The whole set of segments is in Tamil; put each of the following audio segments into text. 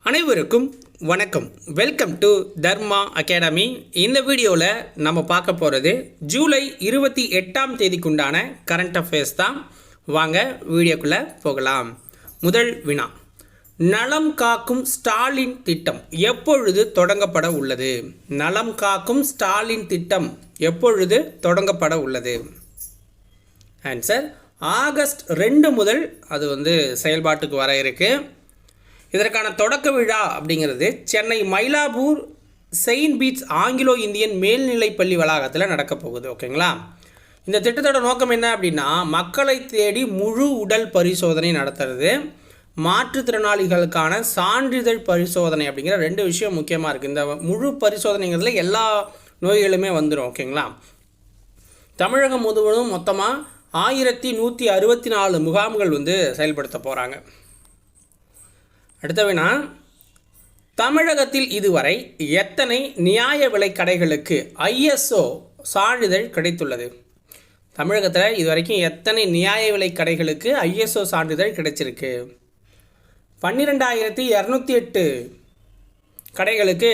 அனைவருக்கும் வணக்கம். Welcome to Dharma academy. இந்த வீடியோவில் நம்ம பார்க்க போகிறது ஜூலை 28ஆம் தேதிக்குண்டான கரண்ட் அஃபேர்ஸ் தான். வாங்க வீடியோக்குள்ளே போகலாம். முதல் வினா, நலம் காக்கும் ஸ்டாலின் திட்டம் எப்பொழுது தொடங்கப்பட உள்ளது? நலம் காக்கும் ஸ்டாலின் திட்டம் எப்பொழுது தொடங்கப்பட உள்ளது? ஆன்சர் ஆகஸ்ட் 2 முதல் அது செயல்பாட்டுக்கு வர இருக்கு. இதற்கான தொடக்க விழா அப்படிங்கிறது Chennai Mylapore Saint Bede's Anglo Indian மேல்நிலைப்பள்ளி வளாகத்தில் நடக்க போகுது. ஓகேங்களா? இந்த திட்டத்தோட நோக்கம் என்ன அப்படின்னா, மக்களை தேடி முழு உடல் பரிசோதனை நடத்துறது, மாற்றுத்திறனாளிகளுக்கான சான்றிதழ் பரிசோதனை அப்படிங்கிற 2 விஷயம் முக்கியமாக இருக்குது. இந்த முழு பரிசோதனைங்கிறதுல எல்லா நோய்களுமே வந்துடும். ஓகேங்களா? தமிழகம் முழுவதும் மொத்தமாக 1164 முகாம்கள் செயல்படுத்த போகிறாங்க. அடுத்த வினா, தமிழகத்தில் இதுவரை எத்தனை நியாய விலை கடைகளுக்கு ISO சான்றிதழ் கிடைத்துள்ளது? தமிழகத்தில் இதுவரைக்கும் எத்தனை நியாய விலை கடைகளுக்கு ISO சான்றிதழ் கிடைச்சிருக்கு? 12208 கடைகளுக்கு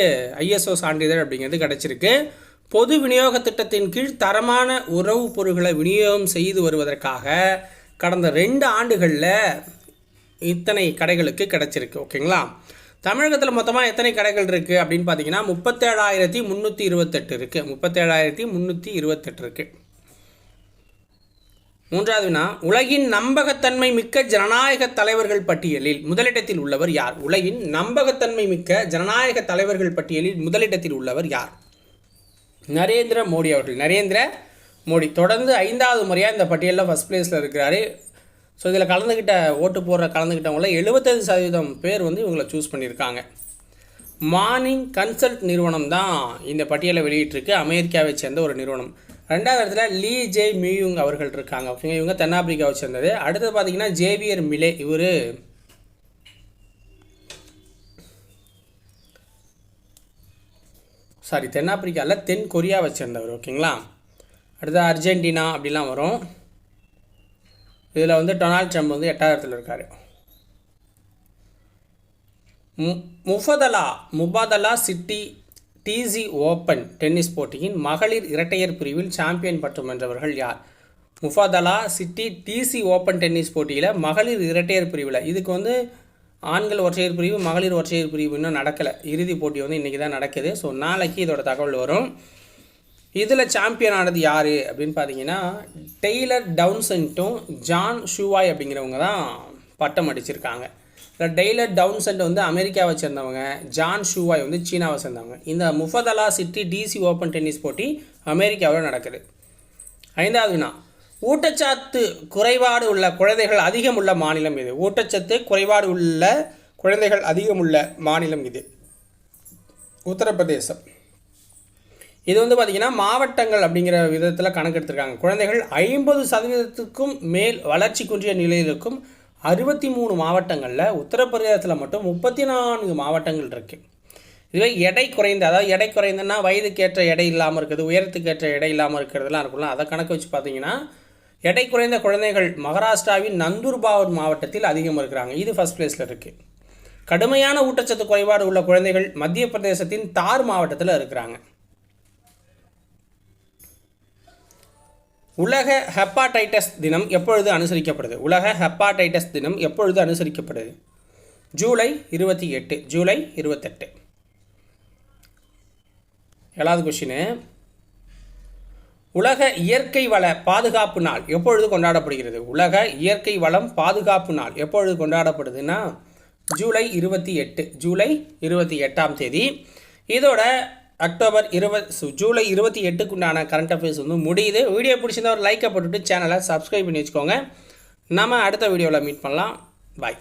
ISO சான்றிதழ் அப்படிங்கிறது கிடைச்சிருக்கு. பொது விநியோக திட்டத்தின் கீழ் தரமான உணவுப் பொருட்களை விநியோகம் செய்து வருவதற்காக கடந்த 2 ஆண்டுகளில் இத்தனை கடைகளுக்கு கிடச்சிருக்கு. ஓகேங்களா? தமிழகத்தில் மொத்தமாக எத்தனை கடைகள் இருக்குது அப்படின்னு பார்த்தீங்கன்னா 37,328 இருக்குது. 37,328 இருக்குது. மூன்றாவது வினா, உலகின் நம்பகத்தன்மை மிக்க ஜனநாயக தலைவர்கள் பட்டியலில் முதலிடத்தில் உள்ளவர் யார்? உலகின் நம்பகத்தன்மை மிக்க ஜனநாயக தலைவர்கள் பட்டியலில் முதலிடத்தில் உள்ளவர் யார்? நரேந்திர மோடி அவர்கள். நரேந்திர மோடி தொடர்ந்து 5வது முறையாக இந்த பட்டியலில் ஃபஸ்ட் பிளேஸில் இருக்கிறாரு. ஸோ இதில் கலந்துக்கிட்டவங்கள 75% பேர் இவங்களை சூஸ் பண்ணியிருக்காங்க. மார்னிங் கன்சல்ட் நிறுவனம் தான் இந்த பட்டியலை வெளியிட்டிருக்கு. அமெரிக்காவை சேர்ந்த ஒரு நிறுவனம். 2வது இடத்துல லீ ஜே மியூங் அவர்கள் இருக்காங்க. ஓகேங்க, இவங்க தென்னாப்பிரிக்காவை சேர்ந்தது. அடுத்தது பார்த்தீங்கன்னா ஜேவியர் மிலே, இவர் தென்னாப்பிரிக்காவில் தென் கொரியாவை சேர்ந்தவர். ஓகேங்களா? அடுத்தது அர்ஜென்டினா அப்படிலாம் வரும். இதில் டொனால்ட் ட்ரம்ப் 8வது இடத்துல இருக்கார். முபாதலா சிட்டி டிசி ஓப்பன் டென்னிஸ் போட்டியின் மகளிர் இரட்டையர் பிரிவில் சாம்பியன் பட்டம் வென்றவர்கள் யார்? முபாதலா சிட்டி டிசி ஓப்பன் டென்னிஸ் போட்டியில் மகளிர் இரட்டையர் பிரிவில், இதுக்கு ஆண்கள் ஒற்றையர் பிரிவு மகளிர் ஒற்றையர் பிரிவு இன்னும் நடக்கலை. இறுதி போட்டி இன்றைக்கி தான் நடக்குது. ஸோ நாளைக்கு இதோட தகவல் வரும். இதில் சாம்பியன் ஆனது யார் அப்படின்னு பார்த்தீங்கன்னா டெய்லர் டவுன்சென்ட்டும் ஜான் ஷூவாய் அப்படிங்கிறவங்க தான் பட்டம் அடிச்சிருக்காங்க. டெய்லர் டவுன்சென்ட் அமெரிக்காவை சேர்ந்தவங்க, ஜான் ஷூவாய் சீனாவை சேர்ந்தவங்க. இந்த முஃபதலா சிட்டி டிசி ஓப்பன் டென்னிஸ் போட்டி அமெரிக்காவில் நடக்குது. 5வது வினா, ஊட்டச்சத்து குறைபாடு உள்ள குழந்தைகள் அதிகம் உள்ள மாநிலம் இது? ஊட்டச்சத்து குறைபாடு உள்ள குழந்தைகள் அதிகம் உள்ள மாநிலம் இது உத்தரப்பிரதேசம். இது பார்த்தீங்கன்னா மாவட்டங்கள் அப்படிங்கிற விதத்தில் கணக்கெடுத்திருக்காங்க. குழந்தைகள் 50% மேல் வளர்ச்சி குன்றிய நிலையில் இருக்கும் 63 மாவட்டங்களில் உத்தரப்பிரதேசத்தில் மட்டும் 34 மாவட்டங்கள் இருக்குது. இதுவே எடை குறைந்த, அதாவது எடை குறைந்தன்னா வயதுக்கேற்ற எடை இல்லாமல் இருக்குது, உயரத்துக்கேற்ற எடை இல்லாமல் இருக்கிறதுலாம் இருக்குல்ல, அதை கணக்கு வச்சு பார்த்தீங்கன்னா எடை குறைந்த குழந்தைகள் மகாராஷ்டிராவின் நந்தூர்பார் மாவட்டத்தில் அதிகம் இருக்கிறாங்க. இது ஃபஸ்ட் பிளேஸில் இருக்குது. கடுமையான ஊட்டச்சத்து குறைபாடு உள்ள குழந்தைகள் மத்திய பிரதேசத்தின் தார் மாவட்டத்தில் இருக்கிறாங்க. உலக ஹெப்பாடைட்டிஸ் தினம் எப்பொழுது அனுசரிக்கப்படுது? உலக ஹெப்பாடைட்டிஸ் தினம் எப்பொழுது அனுசரிக்கப்படுது? ஜூலை 28. ஜூலை 28. 7வது கொஸ்டின், உலக இயற்கை வள பாதுகாப்பு நாள் எப்பொழுது கொண்டாடப்படுகிறது? உலக இயற்கை வளம் பாதுகாப்பு நாள் எப்பொழுது கொண்டாடப்படுதுன்னா ஜூலை 28. ஜூலை 28ஆம் தேதி. இதோட ஜூலை 28க்குண்டான கரண்ட் அஃபேர்ஸ் முடியுது. வீடியோ பிடிச்சிருந்தா ஒரு லைக்கை போட்டுவிட்டு சேனலை சப்ஸ்கிரைப் பண்ணி வச்சுக்கோங்க. நம்ம அடுத்த வீடியோவில் மீட் பண்ணலாம். பாய்.